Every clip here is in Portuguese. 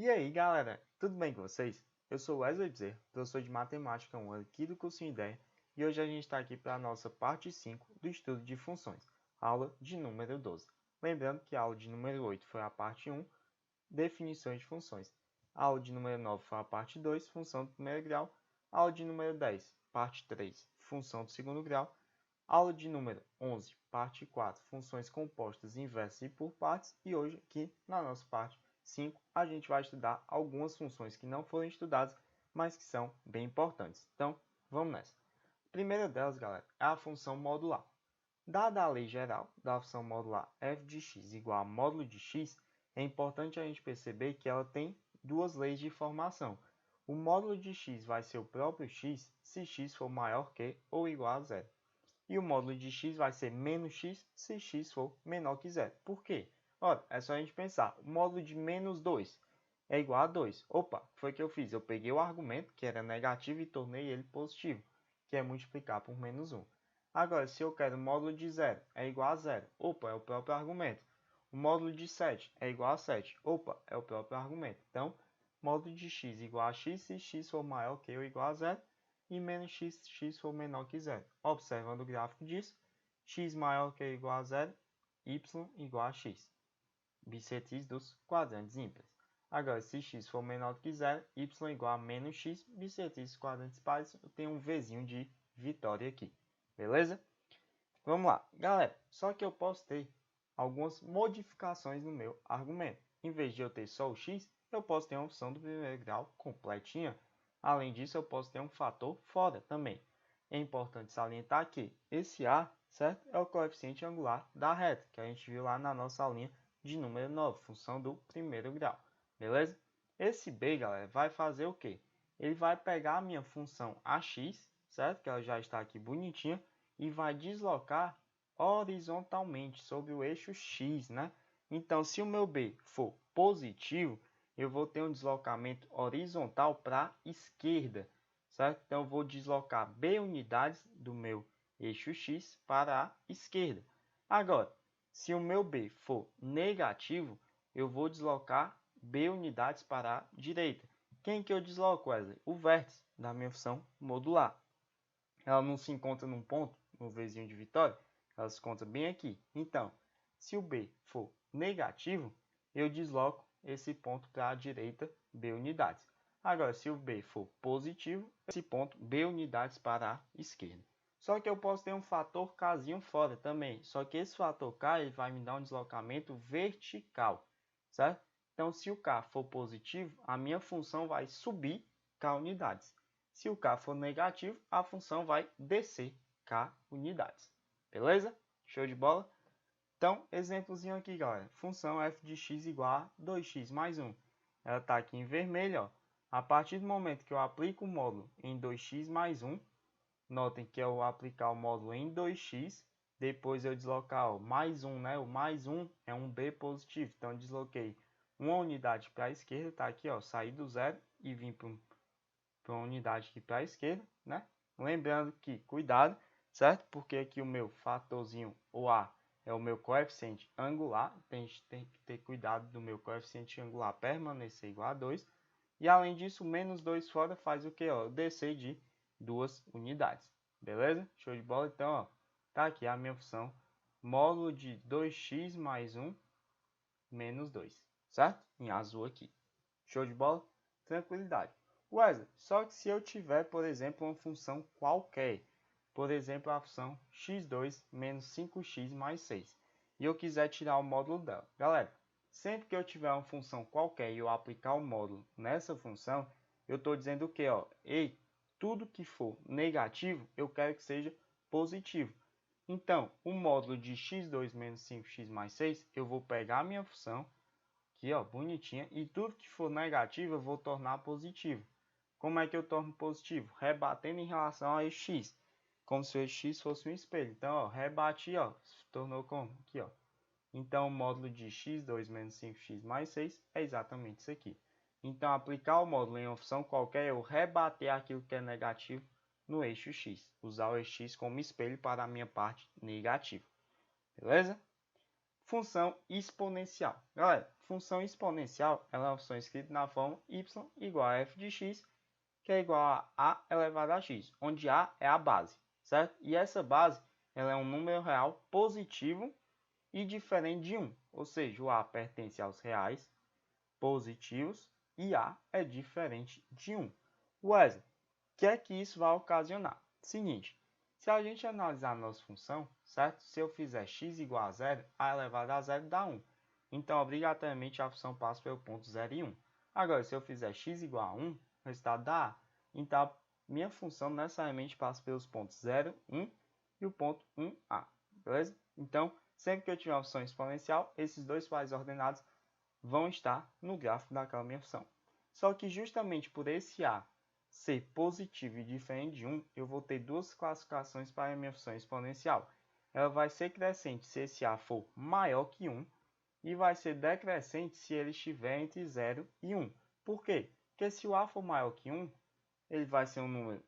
E aí, galera, tudo bem com vocês? Eu sou Wesley Bezerra, professor de Matemática 1 aqui do Cursinho Ideia, e hoje a gente está aqui para a nossa parte 5 do estudo de funções, aula de número 12. Lembrando que a aula de número 8 foi a parte 1, definições de funções. A aula de número 9 foi a parte 2, função do primeiro grau. A aula de número 10, parte 3, função do segundo grau. A aula de número 11, parte 4, funções compostas, inversas e por partes. E hoje, aqui na nossa parte 5, a gente vai estudar algumas funções que não foram estudadas, mas que são bem importantes. Então, vamos nessa. A primeira delas, galera, é a função modular. Dada a lei geral da função modular f de x igual a módulo de x, é importante a gente perceber que ela tem duas leis de formação. O módulo de x vai ser o próprio x se x for maior que ou igual a zero. E o módulo de x vai ser menos x se x for menor que zero. Por quê? Ora, é só a gente pensar. O módulo de menos 2 é igual a 2. Opa, foi o que eu fiz. Eu peguei o argumento, que era negativo, e tornei ele positivo, que é multiplicar por menos 1. Agora, se eu quero o módulo de 0 é igual a 0. Opa, é o próprio argumento. O módulo de 7 é igual a 7. Opa, é o próprio argumento. Então, módulo de x igual a x se x for maior que ou igual a 0 e menos x se x for menor que 0. Observando o gráfico disso, x maior que ou igual a 0, y igual a x. Bissetriz dos quadrantes ímpares. Agora, se x for menor que 0, y igual a menos x, bissetriz dos quadrantes pares, eu tenho um Vzinho de vitória aqui. Beleza? Vamos lá. Galera, só que eu posso ter algumas modificações no meu argumento. Em vez de eu ter só o x, eu posso ter uma função do primeiro grau completinha. Além disso, eu posso ter um fator fora também. É importante salientar que esse a, certo, é o coeficiente angular da reta, que a gente viu lá na nossa aulinha de número 9, função do primeiro grau. Beleza? Esse b, galera, vai fazer o quê? Ele vai pegar a minha função ax, certo? Que ela já está aqui bonitinha, e vai deslocar horizontalmente sobre o eixo x, né? Então, se o meu b for positivo, eu vou ter um deslocamento horizontal para a esquerda, certo? Então, eu vou deslocar b unidades do meu eixo x para a esquerda. Agora, se o meu b for negativo, eu vou deslocar b unidades para a direita. Quem que eu desloco, Wesley? O vértice da minha função modular. Ela não se encontra num ponto, no Vzinho de vitória, ela se encontra bem aqui. Então, se o b for negativo, eu desloco esse ponto para a direita, b unidades. Agora, se o b for positivo, esse ponto, b unidades para a esquerda. Só que eu posso ter um fator kzinho fora também. Só que esse fator k ele vai me dar um deslocamento vertical, certo? Então, se o k for positivo, a minha função vai subir k unidades. Se o k for negativo, a função vai descer k unidades. Beleza? Show de bola? Então, exemplozinho aqui, galera. Função f de x igual a 2x mais 1. Ela está aqui em vermelho, ó. A partir do momento que eu aplico o módulo em 2x mais 1, notem que eu aplicar o módulo em 2x, depois eu deslocar ó, mais 1, né? O mais 1 é um b positivo. Então, eu desloquei uma unidade para a esquerda, tá aqui, ó. Saí do zero e vim para uma unidade aqui para a esquerda, né? Lembrando que, cuidado, certo? Porque aqui o meu fatorzinho, o A, é o meu coeficiente angular. A gente tem que ter cuidado do meu coeficiente angular permanecer igual a 2. E além disso, menos 2 fora faz o que? Ó, descer de 2 unidades. Beleza? Show de bola? Então, ó, tá aqui a minha função. Módulo de 2x mais 1 menos 2. Certo? Em azul aqui. Show de bola? Tranquilidade. Wesley, só que se eu tiver, por exemplo, uma função qualquer, por exemplo, a função x2 menos 5x mais 6, e eu quiser tirar o módulo dela. Galera, sempre que eu tiver uma função qualquer e eu aplicar o módulo nessa função, eu estou dizendo o quê? Ó? Ei, tudo que for negativo, eu quero que seja positivo. Então, o módulo de x2 menos 5x mais 6, eu vou pegar a minha função, aqui, ó, bonitinha, e tudo que for negativo eu vou tornar positivo. Como é que eu torno positivo? Rebatendo em relação a esse x, como se o x fosse um espelho. Então, ó, rebati, ó, se tornou como? Aqui, ó. Então, o módulo de x2 menos 5x mais 6 é exatamente isso aqui. Então, aplicar o módulo em uma função qualquer é eu rebater aquilo que é negativo no eixo x. Usar o eixo x como espelho para a minha parte negativa. Beleza? Função exponencial. Galera, função exponencial ela é uma função escrita na forma y igual a f de x, que é igual a elevado a x, onde a é a base, certo? E essa base ela é um número real positivo e diferente de 1, ou seja, o a pertence aos reais positivos e a é diferente de 1. Wesley, o que é que isso vai ocasionar? Seguinte, se a gente analisar a nossa função, certo? Se eu fizer x igual a 0, a elevado a 0 dá 1. Então, obrigatoriamente, a função passa pelo ponto 0 e 1. Agora, se eu fizer x igual a 1, o resultado dá a. Então, minha função necessariamente passa pelos pontos 0, 1 e o ponto 1a. Beleza? Então, sempre que eu tiver uma função exponencial, esses dois pares ordenados vão estar no gráfico daquela minha função. Só que justamente por esse a ser positivo e diferente de 1, eu vou ter duas classificações para a minha função exponencial. Ela vai ser crescente se esse a for maior que 1 e vai ser decrescente se ele estiver entre 0 e 1. Por quê? Porque se o a for maior que 1, ele vai ser um número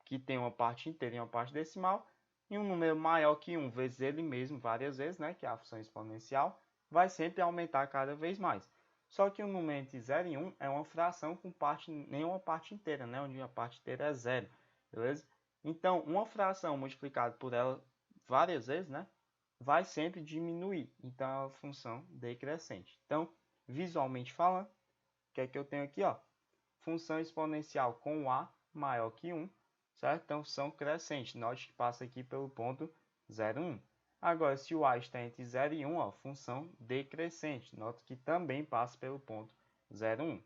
que tem uma parte inteira e uma parte decimal, e um número maior que 1 vezes ele mesmo várias vezes, né, que é a função exponencial, vai sempre aumentar cada vez mais. Só que o número entre 0 e 1 é uma fração com nenhuma parte inteira, né? Onde a parte inteira é 0, beleza? Então, uma fração multiplicada por ela várias vezes, né? Vai sempre diminuir. Então, é uma função decrescente. Então, visualmente falando, o que é que eu tenho aqui? Ó? Função exponencial com o a maior que 1, certo? Então, função crescente. Note que passa aqui pelo ponto 0, 1. Agora, se o a está entre 0 e 1, ó, função decrescente. Nota que também passa pelo ponto 0, 1.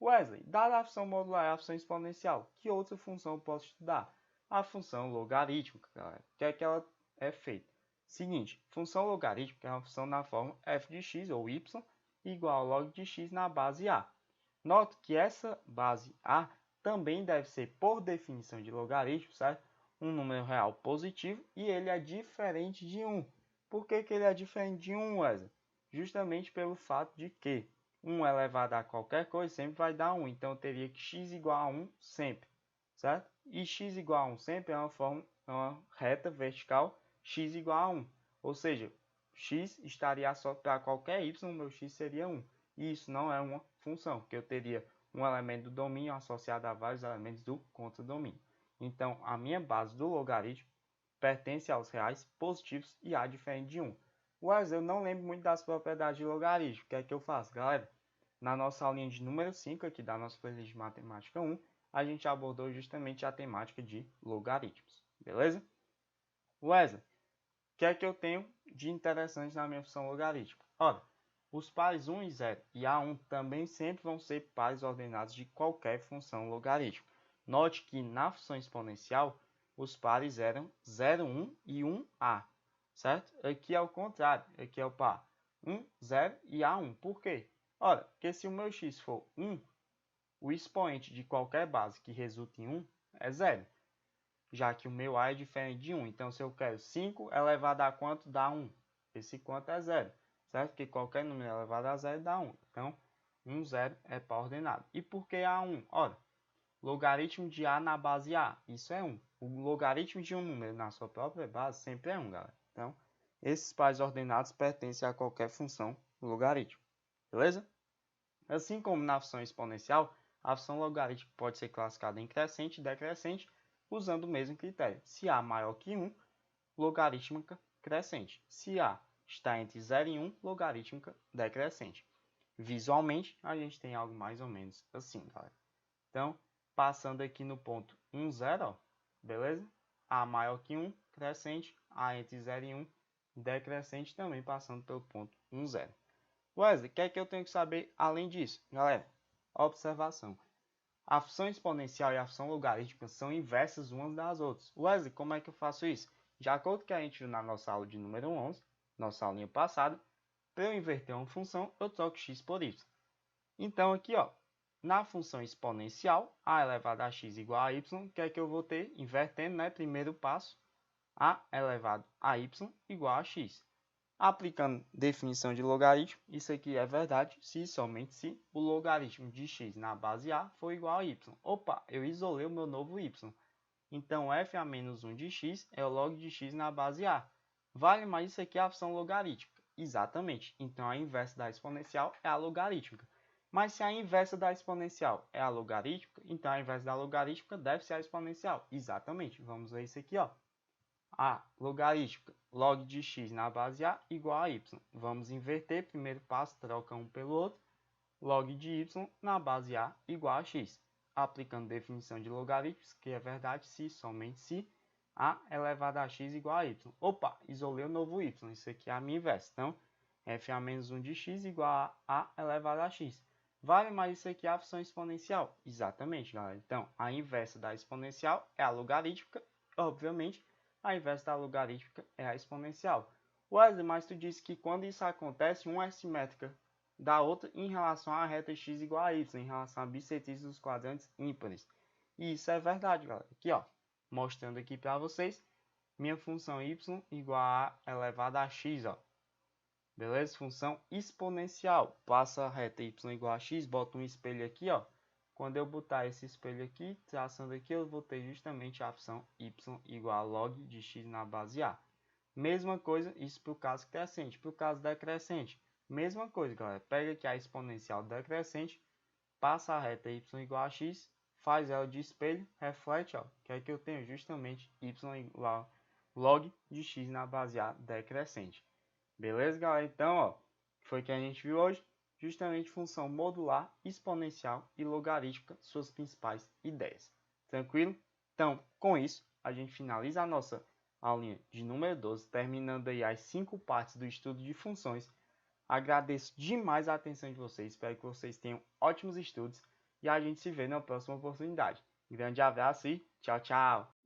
Wesley, dada a função modular e a função exponencial, que outra função eu posso estudar? A função logarítmica, galera. O que é que ela é feita? Seguinte, função logarítmica é uma função na forma f de x, ou y, igual ao log de x na base a. Note que essa base a também deve ser, por definição de logaritmo, certo? Um número real positivo e ele é diferente de 1. Por que ele é diferente de 1, Wesley? Justamente pelo fato de que 1 elevado a qualquer coisa sempre vai dar 1. Então, eu teria que x igual a 1 sempre, certo? E x igual a 1 sempre é uma reta vertical x igual a 1. Ou seja, x estaria só para qualquer y, o meu x seria 1. E isso não é uma função, porque eu teria um elemento do domínio associado a vários elementos do contradomínio. Então, a minha base do logaritmo pertence aos reais positivos e a diferente de 1. Mas eu não lembro muito das propriedades de logaritmo. O que é que eu faço, galera? Na nossa aulinha de número 5 aqui da nossa playlist de matemática 1, a gente abordou justamente a temática de logaritmos. Beleza? Wesley, o que é que eu tenho de interessante na minha função logarítmica? Ora, os pares 1 e 0 e a1 também sempre vão ser pares ordenados de qualquer função logarítmica. Note que na função exponencial, os pares eram 0, 1 e 1a, certo? Aqui é o contrário, aqui é o par 1, 0 e a1. Por quê? Ora, porque se o meu x for 1, o expoente de qualquer base que resulte em 1 é 0, já que o meu a é diferente de 1. Então, se eu quero 5 elevado a quanto dá 1? Esse quanto é 0, certo? Porque qualquer número elevado a 0 dá 1. Então, 1, 0 é par ordenado. E por que a1? Ora, logaritmo de a na base a, isso é 1. O logaritmo de um número na sua própria base sempre é 1, galera. Então, esses pares ordenados pertencem a qualquer função logarítmica. Beleza? Assim como na função exponencial, a função logarítmica pode ser classificada em crescente e decrescente, usando o mesmo critério. Se a maior que 1, logarítmica crescente. Se a está entre 0 e 1, logarítmica decrescente. Visualmente, a gente tem algo mais ou menos assim, galera. Então, passando aqui no ponto 1, 0, ó, beleza? A maior que 1, crescente. A entre 0 e 1, decrescente, também passando pelo ponto 1, 0. Wesley, o que é que eu tenho que saber além disso? Galera, observação. A função exponencial e a função logarítmica são inversas umas das outras. Wesley, como é que eu faço isso? De acordo com o que a gente viu na nossa aula de número 11, nossa aulinha passada, para eu inverter uma função, eu troco x por y. Então, aqui, ó, na função exponencial, a elevado a x igual a y, o que é que eu vou ter? Invertendo, né? Primeiro passo, a elevado a y igual a x. Aplicando definição de logaritmo, isso aqui é verdade se e somente se o logaritmo de x na base a for igual a y. Opa, eu isolei o meu novo y. Então, f a menos 1 de x é o log de x na base a. Vale, mas isso aqui é a função logarítmica. Exatamente. Então, a inversa da exponencial é a logarítmica. Mas se a inversa da exponencial é a logarítmica, então a inversa da logarítmica deve ser a exponencial. Exatamente. Vamos ver isso aqui, ó. A logarítmica, log de x na base a igual a y. Vamos inverter, primeiro passo, troca um pelo outro. Log de y na base a igual a x. Aplicando definição de logaritmos, que é verdade se, somente se, a elevado a x igual a y. Opa, isolei o novo y. Isso aqui é a minha inversa. Então, f a menos 1 de x igual a elevado a x. Vale mais isso aqui a função exponencial? Exatamente, galera. Então, a inversa da exponencial é a logarítmica. Obviamente, a inversa da logarítmica é a exponencial. Wesley, mas tu disse que quando isso acontece, uma é simétrica da outra em relação à reta x igual a y, em relação à bissetriz dos quadrantes ímpares. E isso é verdade, galera. Aqui, ó, mostrando aqui para vocês, minha função y igual a elevado a x, ó. Beleza? Função exponencial. Passa a reta y igual a x, boto um espelho aqui, ó. Quando eu botar esse espelho aqui, traçando aqui, eu vou ter justamente a função y igual a log de x na base a. Mesma coisa, isso para o caso crescente. Para o caso decrescente, mesma coisa, galera. Pega aqui a exponencial decrescente, passa a reta y igual a x, faz ela de espelho, reflete, ó. Que é que eu tenho justamente y igual a log de x na base a decrescente. Beleza, galera? Então, ó, foi o que a gente viu hoje. Justamente função modular, exponencial e logarítmica, suas principais ideias. Tranquilo? Então, com isso, a gente finaliza a nossa aulinha de número 12, terminando aí as 5 partes do estudo de funções. Agradeço demais a atenção de vocês, espero que vocês tenham ótimos estudos e a gente se vê na próxima oportunidade. Grande abraço e tchau, tchau!